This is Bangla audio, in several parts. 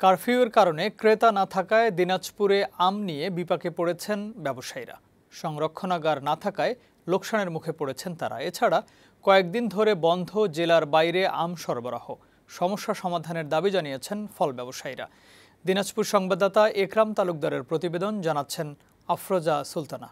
কারফিউয়ের কারণে ক্রেতা না থাকায় দিনাজপুরে আম নিয়ে বিপাকে পড়েছেন ব্যবসায়ীরা। সংরক্ষণাগার না থাকায় লোকসানের মুখে পড়েছেন তারা। এছাড়া কয়েকদিন ধরে বন্ধ জেলার বাইরে আম সরবরাহ। সমস্যা সমাধানের দাবি জানিয়েছেন ফল ব্যবসায়ীরা। দিনাজপুর সংবাদদাতা একরাম তালুকদারের প্রতিবেদন, জানাচ্ছেন আফরোজা সুলতানা।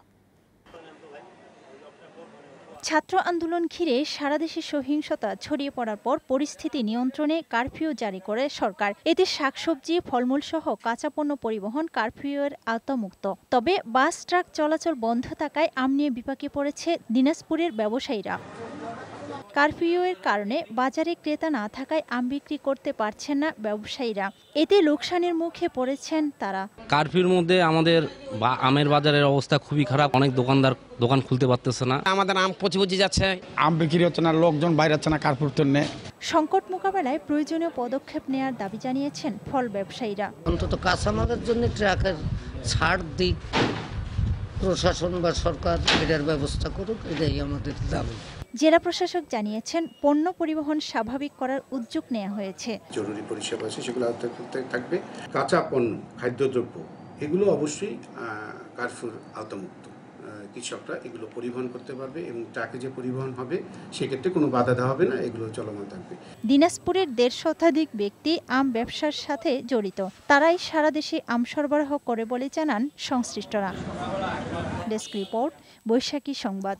ছাত্র আন্দোলন ঘিরে সারা দেশে সহিংসতা ছড়িয়ে পড়ার পর পরিস্থিতি নিয়ন্ত্রণে কারফিউ জারি করে সরকার। এতে শাকসবজি, ফলমূল সহ কাঁচা পণ্য পরিবহন কারফিউয়ের আওতামুক্ত। তবে বাস ট্রাক চলাচল বন্ধ থাকায় আম নিয়ে বিপাকে পড়েছে দিনাজপুরের ব্যবসায়ীরা। কারফিউয়ের কারণে বাজারে ক্রেতা না থাকায় আম বিক্রি করতে পারছেন না ব্যবসায়ীরা। এতে লোকসানের মুখে পড়েছেন তারা। কারফিউর মধ্যে আমাদের আমের বাজারের অবস্থা খুবই খারাপ। অনেক দোকানদার দোকান খুলতে পারতেছে না। আমাদের আম পচে যাচ্ছে, আম বিক্রি হচ্ছে না, লোকজন বাইরে যাচ্ছে না কারফিউর জন্য। সংকট মোকাবেলায় প্রয়োজনীয় পদক্ষেপ নেওয়ার দাবি জানিয়েছেন ফল ব্যবসায়ীরা। অন্তত কাঁচামালের জন্য ট্রাকের ছাড় দিক প্রশাসন বা সরকার, এটার ব্যবস্থা করুক, এটাই আমাদের দাবি। জেলা প্রশাসক জানিয়েছেন পণ্য পরিবহন স্বাভাবিক করার উদ্যোগ নেওয়া হয়েছে। জরুরি পরিষেবা আছে সেগুলো থাকবে। কাঁচা পণ্য, খাদ্যদ্রব্য এগুলো অবশ্যই কারফিউর আওতামুক্ত। কৃষকরা এগুলো পরিবহন করতে পারবে এবং ট্রাকে যে পরিবহন হবে সেক্ষেত্রে কোনো বাধা দেওয়া হবে না, এগুলো চলমান থাকবে। দিনাজপুরের 1.5 শতাধিক ব্যক্তি আম ব্যবসার সাথে জড়িত। তারাই সারা দেশে আম সরবরাহ করে বলে জানান সংশ্লিষ্টরা। ডেস্ক রিপোর্ট, বৈশাখী সংবাদ।